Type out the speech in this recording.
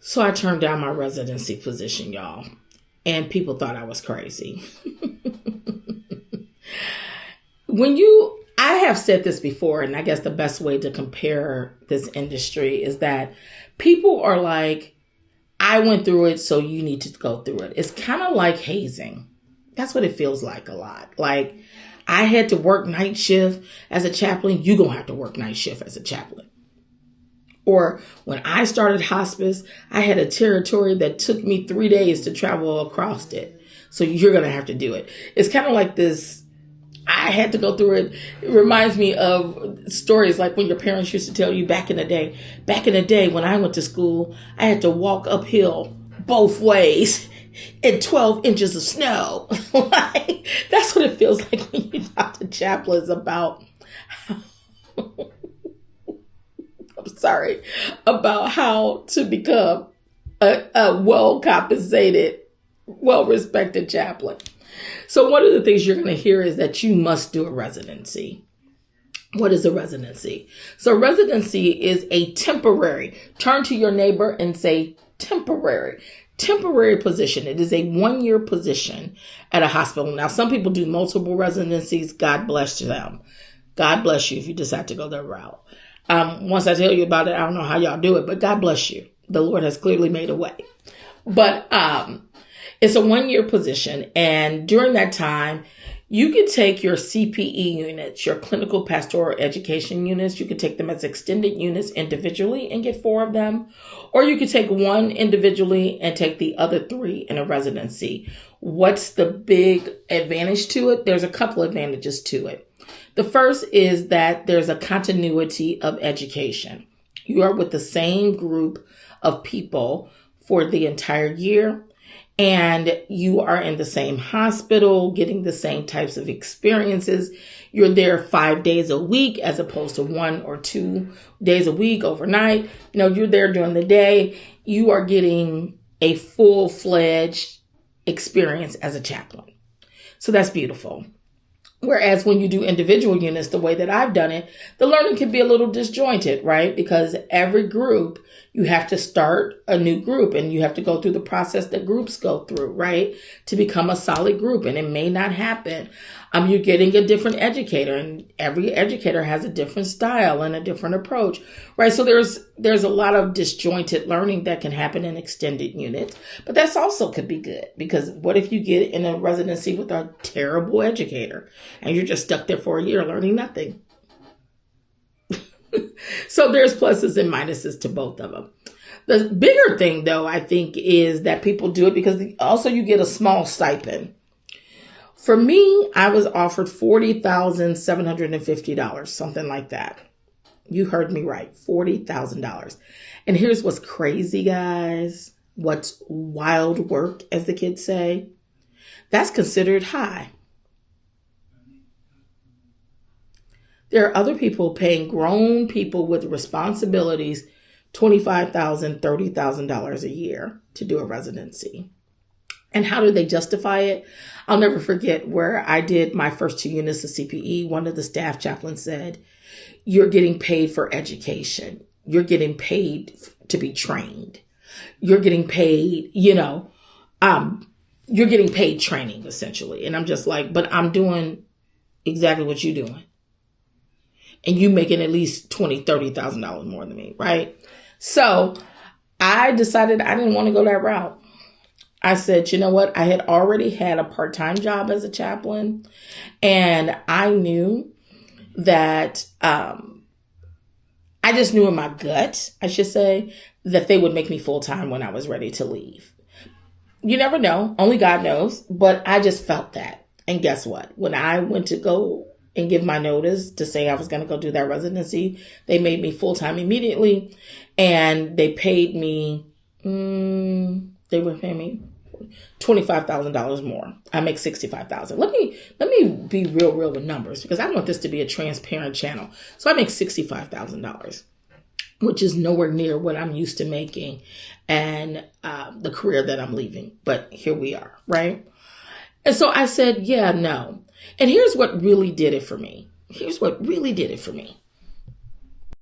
So I turned down my residency position, y'all. And people thought I was crazy. I have said this before, and I guess the best way to compare this industry is that people are like, I went through it, so you need to go through it. It's kind of like hazing. That's what it feels like a lot. Like, I had to work night shift as a chaplain. You're going to have to work night shift as a chaplain. Or when I started hospice, I had a territory that took me 3 days to travel across it. So you're going to have to do it. It's kind of like this. I had to go through it. It reminds me of stories like when your parents used to tell you back in the day. Back in the day when I went to school, I had to walk uphill both ways in 12 inches of snow. Like, that's what it feels like when you talk to chaplains about about how to become a well-compensated, well-respected chaplain. So one of the things you're going to hear is that you must do a residency. What is a residency? So residency is a temporary. Turn to your neighbor and say temporary position. It is a 1-year position at a hospital. Now, some people do multiple residencies. God bless them. God bless you if you decide to go that route. Once I tell you about it, I don't know how y'all do it, but God bless you. The Lord has clearly made a way. But it's a 1-year position. And during that time, you could take your CPE units, your clinical pastoral education units. You could take them as extended units individually and get 4 of them. Or you could take 1 individually and take the other 3 in a residency. What's the big advantage to it? There's a couple advantages to it. The first is that there's a continuity of education. You are with the same group of people for the entire year, and you are in the same hospital, getting the same types of experiences. You're there 5 days a week as opposed to 1 or 2 days a week overnight. You're there during the day. You are getting a full-fledged experience as a chaplain. So that's beautiful. Whereas when you do individual units, the way that I've done it, the learning can be a little disjointed, right? Because every group, you have to start a new group and you have to go through the process that groups go through, right? To become a solid group. And it may not happen. You're getting a different educator, and every educator has a different style and a different approach, right? So there's a lot of disjointed learning that can happen in extended units, but that's also could be good, because what if you get in a residency with a terrible educator and you're just stuck there for a year learning nothing? So there's pluses and minuses to both of them. The bigger thing, though, I think, is that people do it because also you get a small stipend. For me, I was offered $40,750, something like that. You heard me right, $40,000. And here's what's crazy, guys. What's wild work, as the kids say. That's considered high. There are other people paying grown people with responsibilities $25,000, $30,000 a year to do a residency. And how do they justify it? I'll never forget where I did my first 2 units of CPE. One of the staff chaplains said, you're getting paid for education. You're getting paid to be trained. You're getting paid, you're getting paid training, essentially. And I'm just like, but I'm doing exactly what you're doing. And you making at least $20,000, $30,000 more than me, right? So I decided I didn't want to go that route. I said, you know what? I had already had a part-time job as a chaplain, and I knew that, I just knew in my gut, I should say, that they would make me full-time when I was ready to leave. You never know. Only God knows. But I just felt that. And guess what? When I went to go and give my notice to say I was going to go do that residency, they made me full-time immediately, and they paid me, they were paying me $25,000 more. I make $65,000. Let me be real with numbers, because I want this to be a transparent channel. So I make $65,000, which is nowhere near what I'm used to making and the career that I'm leaving. But here we are, right? And so I said, yeah, no. And here's what really did it for me.